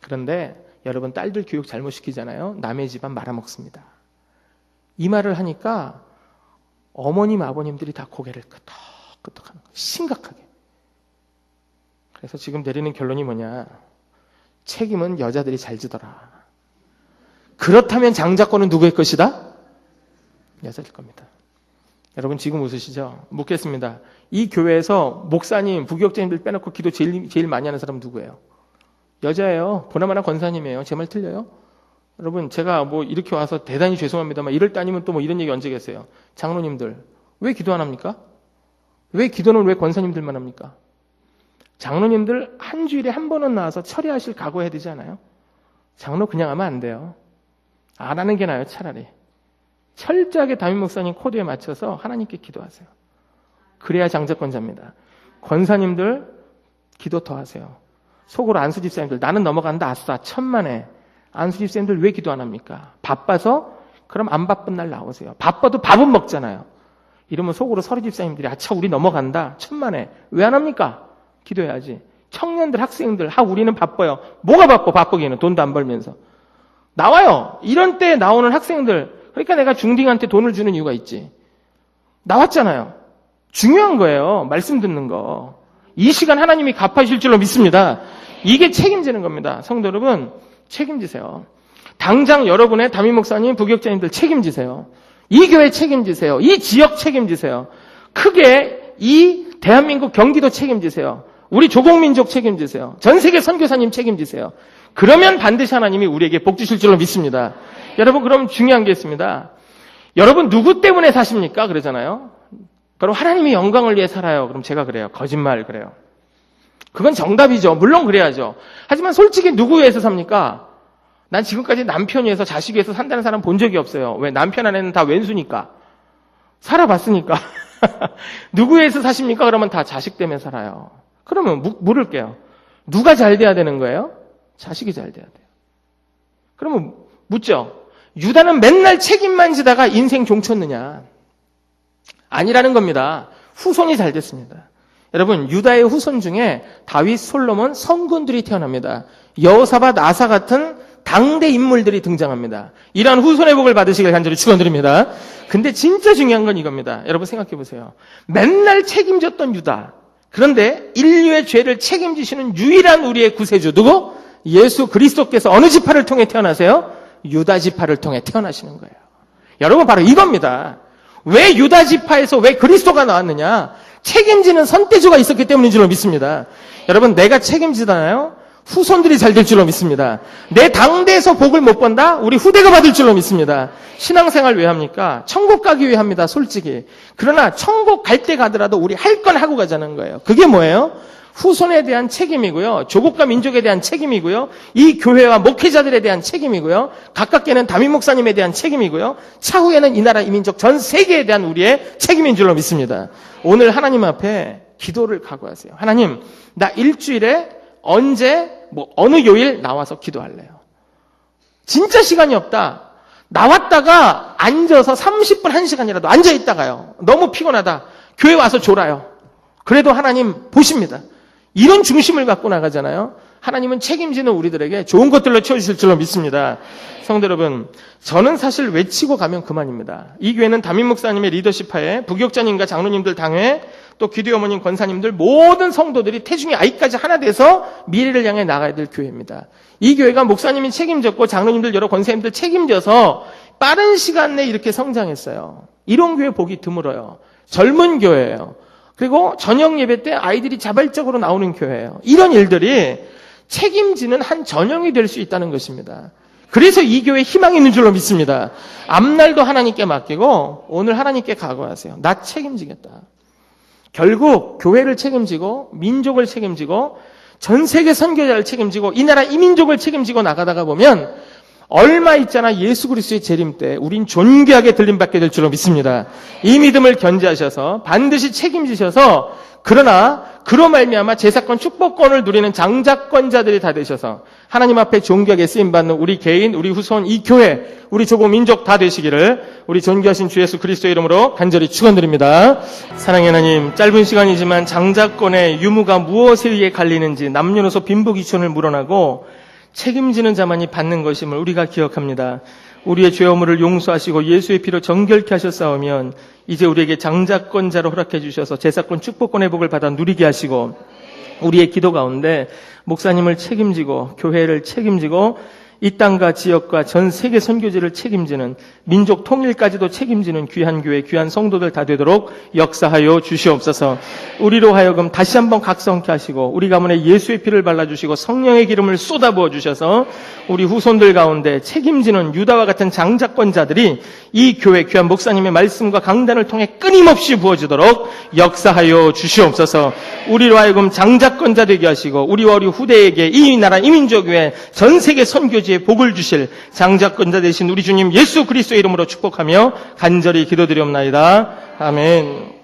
그런데 여러분 딸들 교육 잘못 시키잖아요. 남의 집안 말아먹습니다. 이 말을 하니까 어머님 아버님들이 다 고개를 끄덕끄덕하는 거예요. 심각하게. 그래서 지금 내리는 결론이 뭐냐. 책임은 여자들이 잘 지더라. 그렇다면 장자권은 누구의 것이다? 여자일 겁니다. 여러분 지금 웃으시죠? 묻겠습니다. 이 교회에서 목사님, 부교육자님들 빼놓고 기도 제일 많이 하는 사람은 누구예요? 여자예요. 보나마나 권사님이에요. 제 말 틀려요? 여러분 제가 뭐 이렇게 와서 대단히 죄송합니다만 이럴 때 아니면 또 뭐 이런 얘기 언제겠어요? 장로님들 왜 기도 안 합니까? 왜 기도는 왜 권사님들만 합니까? 장로님들 한 주일에 한 번은 나와서 처리하실 각오해야 되지 않아요? 장로 그냥 하면 안 돼요. 안 하는 게 나아요. 차라리. 철저하게 담임 목사님 코드에 맞춰서 하나님께 기도하세요. 그래야 장자권자입니다. 권사님들 기도 더 하세요. 속으로 안수 집사님들 나는 넘어간다. 아싸 천만에. 안수 집사님들 왜 기도 안 합니까? 바빠서? 그럼 안 바쁜 날 나오세요. 바빠도 밥은 먹잖아요. 이러면 속으로 서리 집사님들이 아차 우리 넘어간다. 천만에. 왜 안 합니까? 기도해야지. 청년들 학생들 우리는 바빠요. 뭐가 바빠? 바쁘기는 돈도 안 벌면서. 나와요. 이런 때 나오는 학생들. 그러니까 내가 중딩한테 돈을 주는 이유가 있지. 나왔잖아요. 중요한 거예요. 말씀 듣는 거. 이 시간 하나님이 갚아주실 줄로 믿습니다. 이게 책임지는 겁니다. 성도 여러분 책임지세요. 당장 여러분의 담임 목사님, 부교육자님들 책임지세요. 이 교회 책임지세요. 이 지역 책임지세요. 크게 이 대한민국 경기도 책임지세요. 우리 조국민족 책임지세요. 전 세계 선교사님 책임지세요. 그러면 반드시 하나님이 우리에게 복 주실 줄로 믿습니다. 여러분 그럼 중요한 게 있습니다. 여러분 누구 때문에 사십니까? 그러잖아요. 그럼 하나님이 영광을 위해 살아요. 그럼 제가 그래요. 거짓말 그래요. 그건 정답이죠. 물론 그래야죠. 하지만 솔직히 누구 위해서 삽니까? 난 지금까지 남편 위해서 자식 위해서 산다는 사람 본 적이 없어요. 왜? 남편 안에는 다 왼수니까. 살아봤으니까. 누구 위해서 사십니까? 그러면 다 자식 때문에 살아요. 그러면 물을게요. 누가 잘 돼야 되는 거예요? 자식이 잘 돼야 돼요. 그러면 묻죠. 유다는 맨날 책임만 지다가 인생 종쳤느냐? 아니라는 겁니다. 후손이 잘 됐습니다. 여러분 유다의 후손 중에 다윗, 솔로몬, 성군들이 태어납니다. 여호사밧, 아사 같은 당대 인물들이 등장합니다. 이러한 후손의 복을 받으시길 간절히 축원드립니다. 근데 진짜 중요한 건 이겁니다. 여러분 생각해 보세요. 맨날 책임졌던 유다. 그런데 인류의 죄를 책임지시는 유일한 우리의 구세주 누구? 예수 그리스도께서 어느 지파를 통해 태어나세요? 유다 지파를 통해 태어나시는 거예요. 여러분 바로 이겁니다. 왜 유다 지파에서 왜 그리스도가 나왔느냐? 책임지는 선대주가 있었기 때문인 줄로 믿습니다. 여러분 내가 책임지잖아요. 후손들이 잘 될 줄로 믿습니다. 내 당대에서 복을 못 본다? 우리 후대가 받을 줄로 믿습니다. 신앙생활 왜 합니까? 천국 가기 위해 합니다. 솔직히. 그러나 천국 갈 때 가더라도 우리 할 건 하고 가자는 거예요. 그게 뭐예요? 후손에 대한 책임이고요. 조국과 민족에 대한 책임이고요. 이 교회와 목회자들에 대한 책임이고요. 가깝게는 담임 목사님에 대한 책임이고요. 차후에는 이 나라 이 민족 전 세계에 대한 우리의 책임인 줄로 믿습니다. 오늘 하나님 앞에 기도를 각오하세요. 하나님, 나 일주일에 언제 어느 요일 나와서 기도할래요. 진짜 시간이 없다. 나왔다가 앉아서 30분, 1시간이라도 앉아있다가요. 너무 피곤하다. 교회 와서 졸아요. 그래도 하나님 보십니다. 이런 중심을 갖고 나가잖아요. 하나님은 책임지는 우리들에게 좋은 것들로 채워주실 줄로 믿습니다. 성도 여러분, 저는 사실 외치고 가면 그만입니다. 이 교회는 담임 목사님의 리더십하에 부교육자님과 장로님들 당회 또 기도 어머님, 권사님들 모든 성도들이 태중의 아이까지 하나 돼서 미래를 향해 나가야 될 교회입니다. 이 교회가 목사님이 책임졌고 장로님들 여러 권사님들 책임져서 빠른 시간 내에 이렇게 성장했어요. 이런 교회 보기 드물어요. 젊은 교회예요. 그리고 저녁 예배 때 아이들이 자발적으로 나오는 교회예요. 이런 일들이 책임지는 한 전형이 될 수 있다는 것입니다. 그래서 이 교회에 희망이 있는 줄로 믿습니다. 앞날도 하나님께 맡기고 오늘 하나님께 각오하세요. 나 책임지겠다. 결국 교회를 책임지고 민족을 책임지고 전 세계 선교자를 책임지고 이 나라 이민족을 책임지고 나가다가 보면 얼마 있잖아 예수 그리스도의 재림 때 우린 존귀하게 들림받게 될 줄로 믿습니다. 이 믿음을 견지하셔서 반드시 책임지셔서 그러나 그로 말미암아 제사권 축복권을 누리는 장자권자들이 다 되셔서 하나님 앞에 존귀하게 쓰임받는 우리 개인, 우리 후손, 이 교회, 우리 조국 민족 다 되시기를 우리 존귀하신 주 예수 그리스도의 이름으로 간절히 축원드립니다. 사랑의 하나님, 짧은 시간이지만 장자권의 유무가 무엇에 의해 갈리는지 남녀노소 빈부귀천을 물어나고 책임지는 자만이 받는 것임을 우리가 기억합니다. 우리의 죄 허물을 용서하시고 예수의 피로 정결케 하셨사오면 이제 우리에게 장자권자로 허락해 주셔서 제사권 축복권의 복을 받아 누리게 하시고 우리의 기도 가운데 목사님을 책임지고 교회를 책임지고 이 땅과 지역과 전 세계 선교지를 책임지는 민족 통일까지도 책임지는 귀한 교회, 귀한 성도들 다 되도록 역사하여 주시옵소서. 우리로 하여금 다시 한번 각성케 하시고 우리 가문에 예수의 피를 발라주시고 성령의 기름을 쏟아부어 주셔서 우리 후손들 가운데 책임지는 유다와 같은 장자권자들이 이 교회 귀한 목사님의 말씀과 강단을 통해 끊임없이 부어지도록 역사하여 주시옵소서. 우리로 하여금 장자권자 되게 하시고 우리와 우리 후대에게 이 나라 이민족 교회 전 세계 선교지에 복을 주실 장자권자 되신 우리 주님 예수 그리스도의 이름으로 축복하며 간절히 기도드리옵나이다. 아멘.